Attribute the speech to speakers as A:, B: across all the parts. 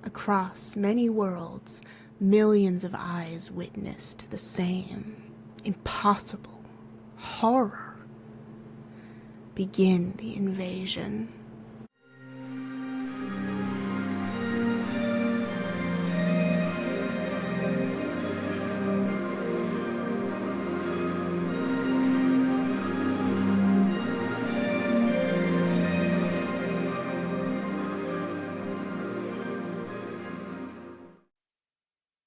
A: Across many worlds, millions of eyes witnessed the same impossible horror. Begin the invasion.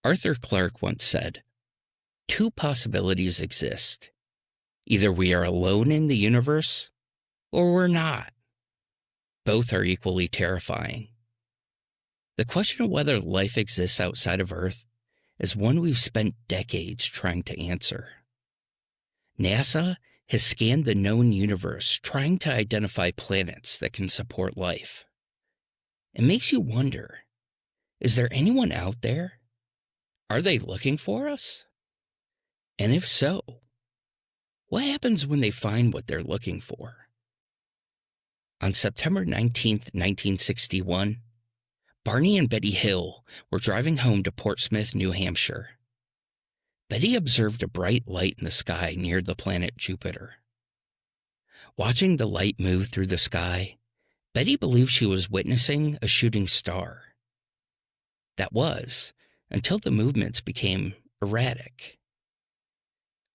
B: Arthur Clarke once said, "Two possibilities exist. Either we are alone in the universe, or we're not. Both are equally terrifying." The question of whether life exists outside of Earth is one we've spent decades trying to answer. NASA has scanned the known universe trying to identify planets that can support life. It makes you wonder, is there anyone out there? Are they looking for us? And if so, what happens when they find what they're looking for? On September 19th, 1961, Barney and Betty Hill were driving home to Portsmouth, New Hampshire. Betty observed a bright light in the sky near the planet Jupiter. Watching the light move through the sky, Betty believed she was witnessing a shooting star. That was, until the movements became erratic.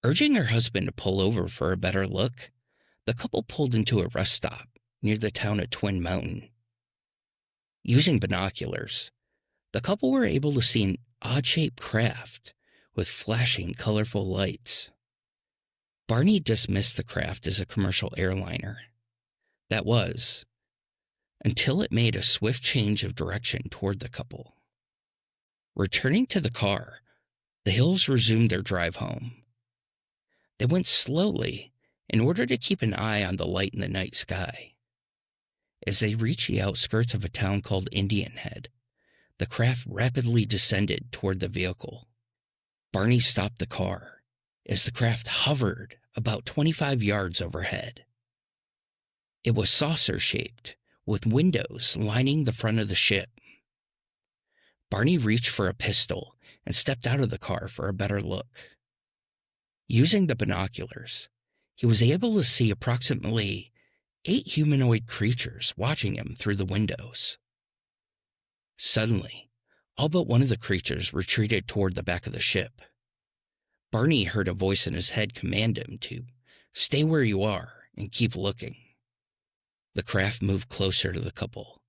B: Urging her husband to pull over for a better look, the couple pulled into a rest stop near the town of Twin Mountain. Using binoculars, the couple were able to see an odd-shaped craft with flashing, colorful lights. Barney dismissed the craft as a commercial airliner. That was, until it made a swift change of direction toward the couple. Returning to the car, the Hills resumed their drive home. They went slowly in order to keep an eye on the light in the night sky. As they reached the outskirts of a town called Indian Head, the craft rapidly descended toward the vehicle. Barney stopped the car as the craft hovered about 25 yards overhead. It was saucer-shaped, with windows lining the front of the ship. Barney reached for a pistol and stepped out of the car for a better look. Using the binoculars, he was able to see approximately 8 humanoid creatures watching him through the windows. Suddenly, all but one of the creatures retreated toward the back of the ship. Barney heard a voice in his head command him to stay where you are and keep looking. The craft moved closer to the couple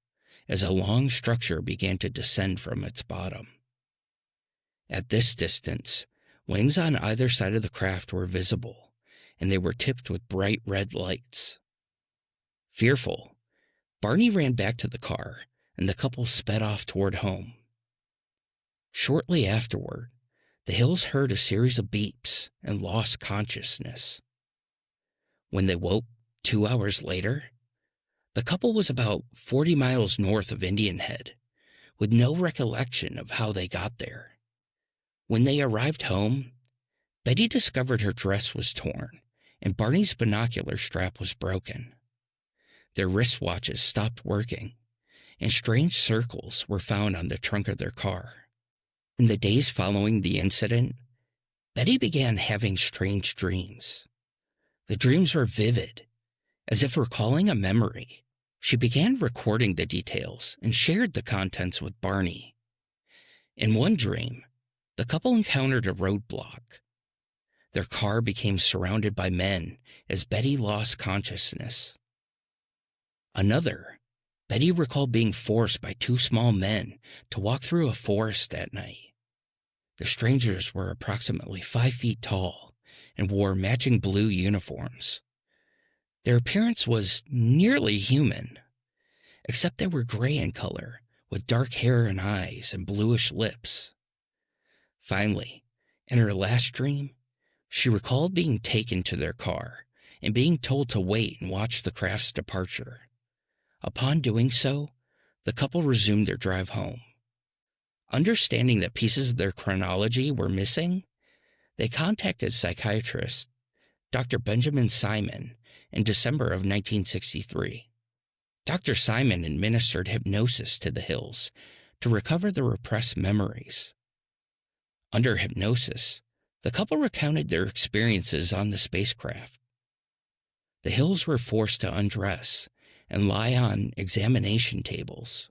B: as a long structure began to descend from its bottom. At this distance, wings on either side of the craft were visible, and they were tipped with bright red lights. Fearful, Barney ran back to the car, and the couple sped off toward home. Shortly afterward, the Hills heard a series of beeps and lost consciousness. When they woke 2 hours later, the couple was about 40 miles north of Indian Head, with no recollection of how they got there. When they arrived home, Betty discovered her dress was torn and Barney's binocular strap was broken. Their wristwatches stopped working, and strange circles were found on the trunk of their car. In the days following the incident, Betty began having strange dreams. The dreams were vivid, as if recalling a memory. She began recording the details and shared the contents with Barney. In one dream, the couple encountered a roadblock. Their car became surrounded by men as Betty lost consciousness. Another, Betty recalled being forced by 2 small men to walk through a forest at night. The strangers were approximately 5 feet tall and wore matching blue uniforms. Their appearance was nearly human, except they were gray in color, with dark hair and eyes and bluish lips. Finally, in her last dream, she recalled being taken to their car and being told to wait and watch the craft's departure. Upon doing so, the couple resumed their drive home. Understanding that pieces of their chronology were missing, they contacted psychiatrist Dr. Benjamin Simon in December of 1963. Dr. Simon administered hypnosis to the Hills to recover the repressed memories. Under hypnosis, the couple recounted their experiences on the spacecraft. The Hills were forced to undress and lie on examination tables.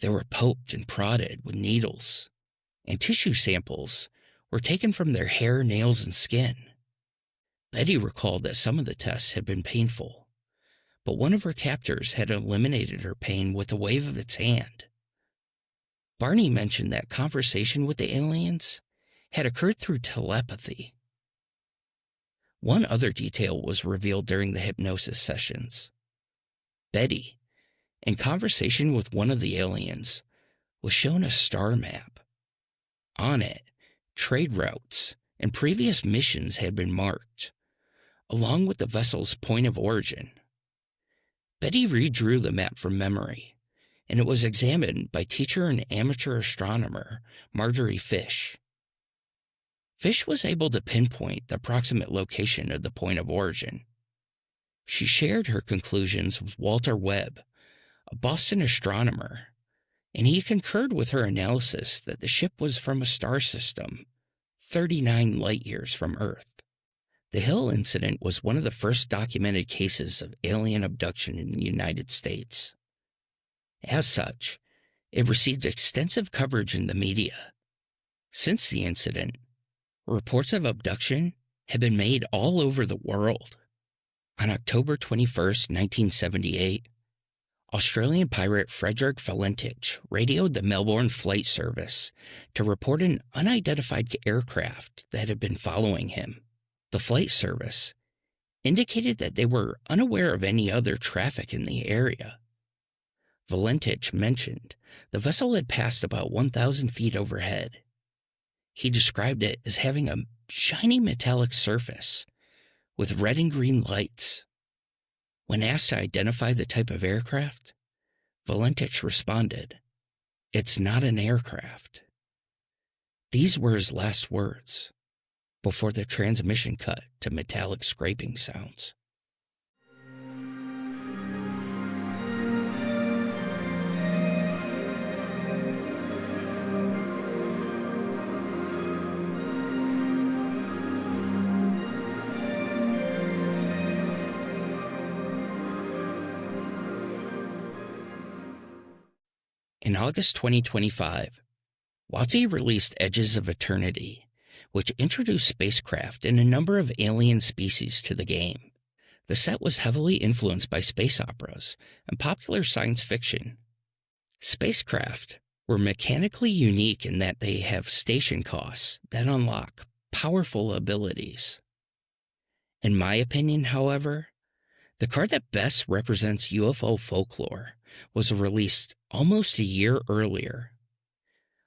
B: They were poked and prodded with needles, and tissue samples were taken from their hair, nails, and skin. Betty recalled that some of the tests had been painful, but one of her captors had eliminated her pain with a wave of its hand. Barney mentioned that conversation with the aliens had occurred through telepathy. One other detail was revealed during the hypnosis sessions. Betty, in conversation with one of the aliens, was shown a star map. On it, trade routes and previous missions had been marked, along with the vessel's point of origin. Betty redrew the map from memory, and it was examined by teacher and amateur astronomer Marjorie Fish. Fish was able to pinpoint the approximate location of the point of origin. She shared her conclusions with Walter Webb, a Boston astronomer, and he concurred with her analysis that the ship was from a star system 39 light-years from Earth. The Hill incident was one of the first documented cases of alien abduction in the United States. As such, it received extensive coverage in the media. Since the incident, reports of abduction have been made all over the world. On October 21, 1978, Australian pirate Frederick Valentich radioed the Melbourne Flight Service to report an unidentified aircraft that had been following him. The Flight Service indicated that they were unaware of any other traffic in the area. Valentich mentioned the vessel had passed about 1,000 feet overhead. He described it as having a shiny metallic surface with red and green lights. When asked to identify the type of aircraft, Valentich responded, "It's not an aircraft." These were his last words before the transmission cut to metallic scraping sounds. In August 2025, WotC released Edges of Eternity, which introduced spacecraft and a number of alien species to the game. The set was heavily influenced by space operas and popular science fiction. Spacecraft were mechanically unique in that they have station costs that unlock powerful abilities. In my opinion, however, the card that best represents UFO folklore was released almost a year earlier.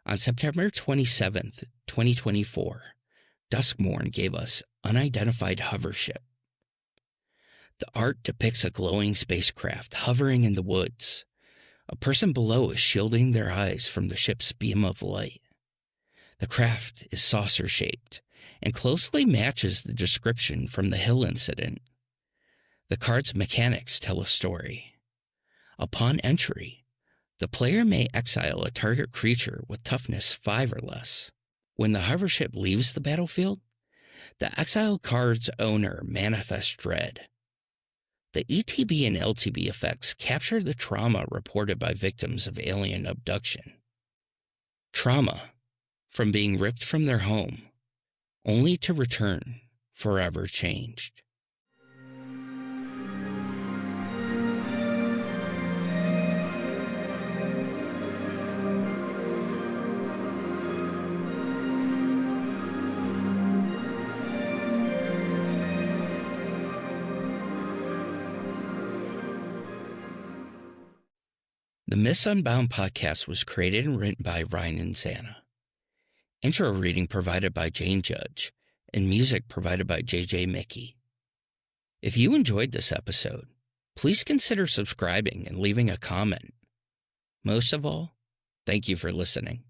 B: On September 27th, 2024, Duskmorn gave us Unidentified Hovership. The art depicts a glowing spacecraft hovering in the woods. A person below is shielding their eyes from the ship's beam of light. The craft is saucer-shaped and closely matches the description from the Hill incident. The card's mechanics tell a story. Upon entry, the player may exile a target creature with toughness 5 or less. When the hovership leaves the battlefield, the exiled card's owner manifests dread. The ETB and LTB effects capture the trauma reported by victims of alien abduction. Trauma from being ripped from their home, only to return forever changed. The Miss Unbound podcast was created and written by Ryan and Zana. Intro reading provided by Jane Judge, and music provided by JJ Mickey. If you enjoyed this episode, please consider subscribing and leaving a comment. Most of all, thank you for listening.